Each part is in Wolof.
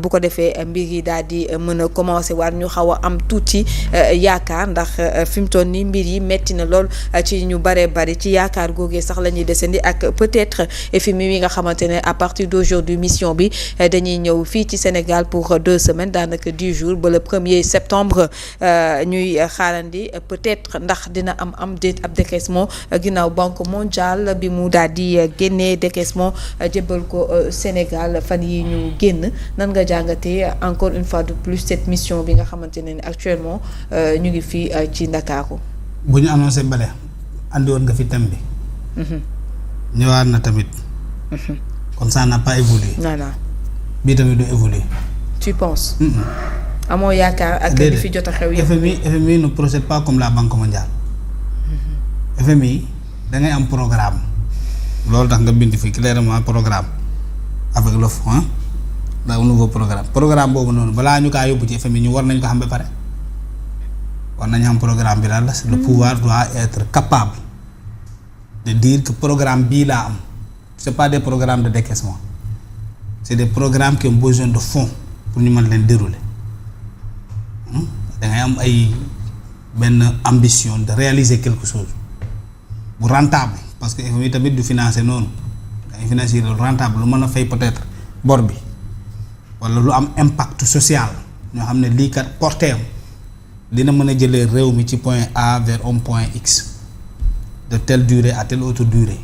bu ko defee mbir yi daal di mën a commencer waat ñu xaw a am tuuti yaakaar ndax fi mu toll nii mbir yi metti na lool ci ñu baree bari ci yaakaar googee sax la ñuy desandi ak peut-être FMI yi nga xamante ne à partir d'aujourd'hui mission bi dañuy ñëw fii ci Sénégal pour 2 semaines daanaka 10 jours ba le 1er septembre ñuy xaarandi peut-être ndax dina am déet ab décaissement ginnaaw banque mondiale bi mu daal di génnee décaissement jébbal ko Sénégal fan yi ñu génn nan nga jàngatee encore une fois de plus cette mission bi nga xamante ne actuellement ñu ngi fii ci Ndakaaru. bu ñu annoncé bale andi woon nga fi thème bi. ñëwaat na tamit. comme ça n'a pas évolué. non. bii tamit du évoluer. tu penses. amoo yaakaar ak li fi jot a xew yëpp. FMI ne procède pas comme la Banque mondiale. FMI da ngay am programme. loolu tax nga bind fi clairement programme avec le fonds da un nouveau programme boobu noonu balaa ñu kaa yóbbu ci FMI ñu war nañ ko xam ba pare war nañ xam programme bi daal la le pouvoir doit être capable de dire que programme bii laa am c'est pas des programmes de décaissement c'est des programmes qui ont besoin de fonds pour ñu mën leen dérouler da ngay am ay benn ambition de réaliser quelque chose bu rentable parce que FMI tamit du financer noonu dangay financer lu rentable lu mën a fay peut-être bor bi wala lu am impact social ñoo xam ne lii kat porté am dina mën a jëlee réew mi ci point A vers un point X de telle durée à telle autre durée.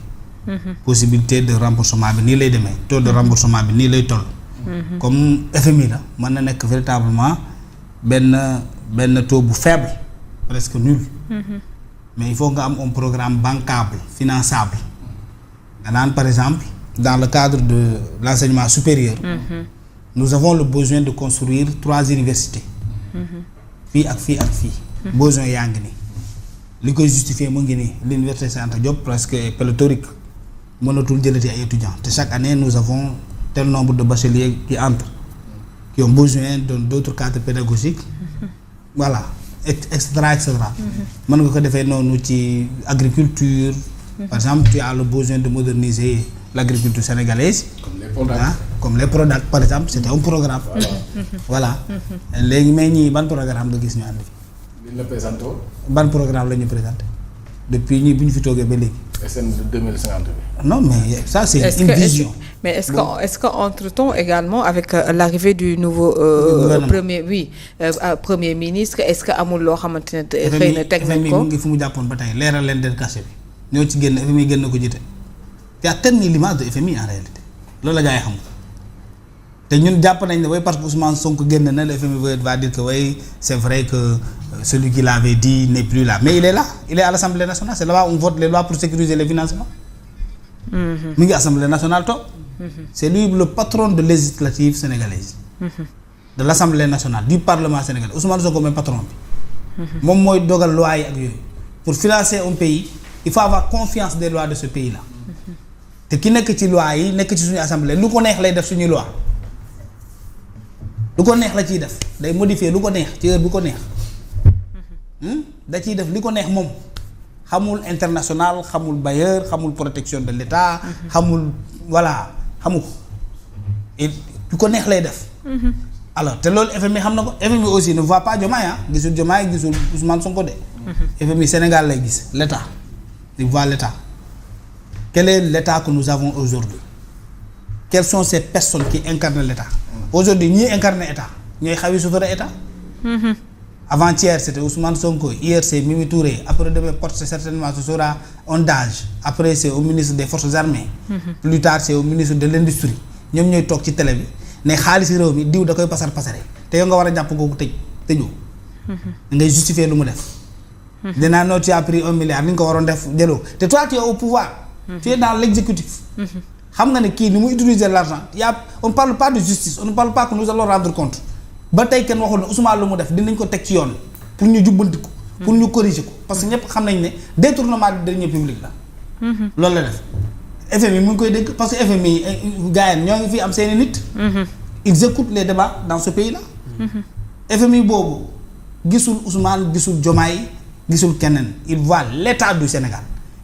Possibilité de remboursement bi nii lay demee taux de remboursement bi nii lay toll. Comme FMI la mën na nekk véritablement benn taux bu faible presque nul. Mais il faut nga am un programme bancable finançable nga naan par exemple dans le cadre de l'enseignement supérieur. Nous avons le besoin de construire 3 universités. fii ak fii ak fii. besoin yaa ngi nii li koy justifier mu ngi nii l'université Cheikh Anta Diop presque pléthorique mënatul jëlati ay étudiants te chaque année nous avons tel nombre de bacheliers qui entrent qui ont besoin d'autres cadres pédagogiques. Voilà et cetera et cetera. mën nga ko defee noonu ci agriculture. par exemple tu as le besoin de moderniser l'agriculture sénégalaise. Comme les Prodac par exemple c'était un programme. Voilà léegi mais ñii ban programme nga gis ñu ànd fi. li la présenté woon. ban programme la ñu présenté depuis ñii bu ñu fi toogee ba léegi. SN 2050 bi. Non mais ça c'est une vision. Mais est-ce que entre-temps également avec l'arrivée du nouveau premier ministre est-ce que amul loo xamante ne xëy na teg nañ ko mu ngi fu mu jàppoon ba tey leeral leen del cachet bi ñoo ci génn FMI génn ko jiite te a terni l'image de FMI en réalité loolu la gaa yi xam te ñun jàpp nañ ne way parce que Ousmane Sonko génn na le FMI va dire que oui c'est vrai que celui qui l'avait dit n'est plus là mais il est là il est à l'Assemblée nationale c'est là-bas on vote les lois pour sécuriser les financements. mi ngi Assemblée nationale toog. C'est lui le patron de législative sénégalaise. De l'Assemblée nationale du Parlement sénégalais Ousmane Sonko mooy patron bi. moom mooy dogal loi yi ak yooyu pour financer un pays il faut avoir confiance des lois de ce pays là. te ki nekk ci loi yi nekk ci suñu assemblée lu ko neex lay def suñuy loi lu ko neex la ciy def day modifier lu ko neex ci heure bu ko neex. da ciy def li ko neex moom xamul international xamul bailleur xamul protection de l'État. xamul voilà xamu ko et lu ko neex lay def. alors te loolu FMI xam na ko FMI aussi ne voit pas Diomaye gisul Diomaye gisul Ousmane Sonko de. FMI Sénégal lay gis l'État il voit l'État. Quel est l'État que nous avons aujourd'hui? Quelles sont ces personnes qui incarnent l'État? Aujourd'hui ñi incarne État ñooy xawi sutura État. Avant-hier c'était Ousmane Sonko, hier c'est Mimi Touré, après demain porte certainement ce sera Ondage, après c'est au ministre des Forces armées. Plus tard c'est au ministre de l'Industrie. ñoom ñooy toog ci télé bi ne xaalis réew mi diw da koy pasar pasare te yow nga war a jàpp kooku tëjoo. ngay justifier lu mu def. dinaa noo tu as pris 1 milliard ni nga ko waroon def jëloo te toi tu es au pouvoir. Tu es dans l'exécutif. xam nga ne kii ni mu utiliser l'argent on parle pas de justice on ne parle pas que nous allons rendre compte ba tey kenn waxul ne Ousmane lu mu def dinañ ko teg ci yoon pour ñu jubbanti ko pour ñu corriger ko parce que ñëpp xam nañ ne détournement de deniers publics la. loolu la def FMI mu ngi koy dégg parce que FMI gars yi ñoo ngi fi am seeni nit. ils écoutent les débats dans ce pays là. FMI boobu gisul Ousmane gisul Diomaye gisul keneen il voit l'État du Sénégal.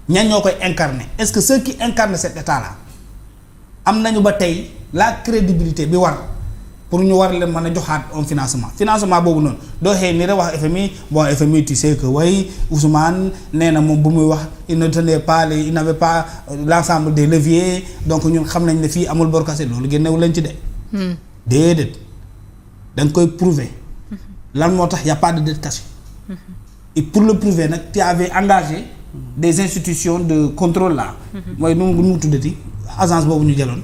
ñan ñoo koy incarner est-ce que ceux qui incarnent cet état là am nañu ba tey la crédibilité bi war pour ñu war leen mën a joxaat un financement boobu noonu doo xëy ni rek wax FMI bon FMI tu sais que way Ousmane nee na moom bu muy wax il ne tenait pas il n'avait pas l'ensemble des leviers donc ñun xam nañ ne fii amul bor cassé loolu génnewu leen ci de. déedéet da nga koy prouver lan moo tax y a pas de dette cachée. et pour le prouver nag tu avais engagé des institutions de contrôle là. mooy nu mu tuddati agence boobu ñu jëloon.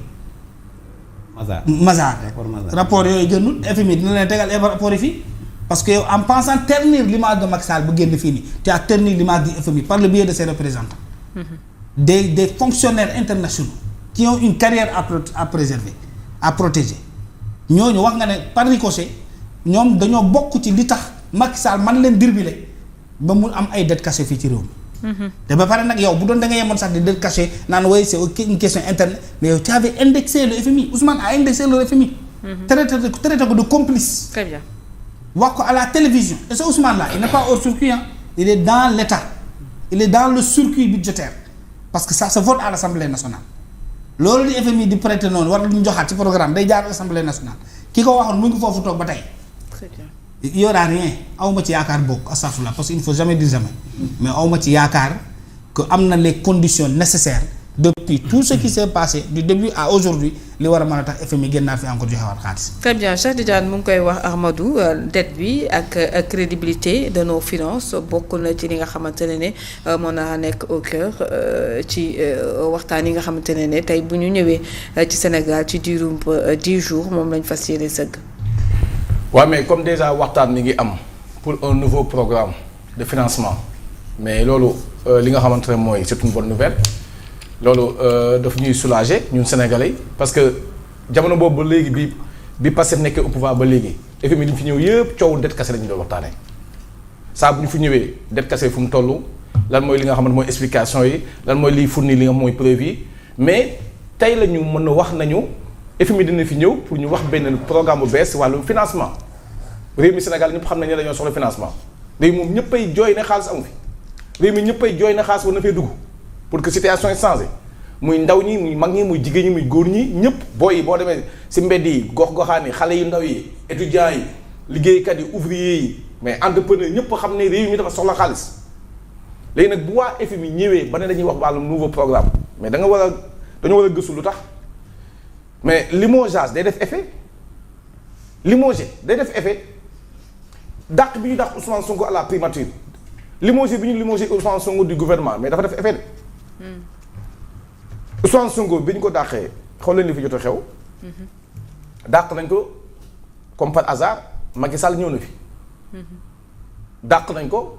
Mazar rapport yooyu gënul FMI dina leen tegal rapport yi fii parce que yow en pensant ternir l'image de Macky Sall bu génn fii nii tu as terni l'image du FMI par le biais de ses représentants. des fonctionnaires internationaux qui ont une carrière à préserver à protéger ñooñu wax nga ne par ricochet ñoom dañoo bokk ci li tax Macky Sall man leen dirbiler ba mu am ay dettes cachées fii ci réew mi. te ba pare nag yow bu doon da nga yemoon sax di dettes cachées naan oui c'est une question interne mais yow tu avais indexé le FMI Ousmane a indexé le FMI. traité ko de complice. très bien. wax ko à la télévision et ce Ousmane là il n'est pas hors circuit il est dans l'État il est dans le circuit budgétaire parce que ça se vote à l'Assemblée nationale. loolu di FMI di prêter noonu war ñu joxaat ci programme day jaar Assemblée nationale ki ko waxoon mu ngi foofu toog ba tey. très bien. il y aura rien awma ci yaakaar bokk astafurlah parce que il ne faut jamais dire jamais mais awma ci yaakaar que am na les conditions nécessaires depuis tout ce qui s'est passé du début à aujourd'hui li war a mën a tax FMI génnaat fi encore joxewaat xaalis. très bien Cheikh Tidiane mu ngi koy wax Ahmadou dette bi ak crédibilité de nos finances bokk na ci li nga xamante ne moo na nekk au cœur ci waxtaan yi nga xamante ne tey bu ñu ñëwee ci Sénégal ci diirum 10 jours moom lañ fas yéene sëgg. waaw mais comme déjà waxtaan mi ngi am pour un nouveau programme de financement mais loolu li nga xamante ne mooy c'est une bonne nouvelle loolu daf ñuy soulager ñun Sénégalais parce que jamono boobu ba léegi bi Pastef nekkee au pouvoir ba léegi FMI li ñu fi ñëw yëpp coow dette cassée la ñu doon waxtaanee saa bu ñu fi ñëwee dette cassée fu mu toll lan mooy li nga xamante mooy explication yi lan mooy liy fournir li nga xam mooy preuve yi mais tey la ñu mën a wax nañu. FMI dina fi ñëw pour ñu wax benn programme bu bees wàllu financement réew mi Sénégal ñëpp xam nañ ne dañoo soxla financement léegi moom ñëppay jooy ne xaalis amu fi réew mi ñëppay jooy ne xaalis war na fee dugg pour que situation yi changé muy ndaw ñi muy mag ñi muy jigéen ñi muy góor ñi ñëpp booy yi boo demee si mbedd yi gox-goxaan yi xale yu ndaw yi étudiants yi liggéeykat yi ouvriers yi mais entrepreneur ñëpp xam ne réew mi dafa soxla xaalis léegi nag bu waa FMI ñëwee ba ne dañuy wax wàllu nouveau programme mais dañoo war a gëstu lu tax. mais limogeage day def effet limogé day def effet dàq bi ñu dàq Ousmane Sonko à la primature limogé bi ñu limogé Ousmane Sonko du gouvernement mais dafa def effet de. Ousmane Sonko bi ñu ko dàqee xool leen li fi jot a xew. dàq nañ ko comme par hasard Macky Sall ñëw na fi. dàq nañ ko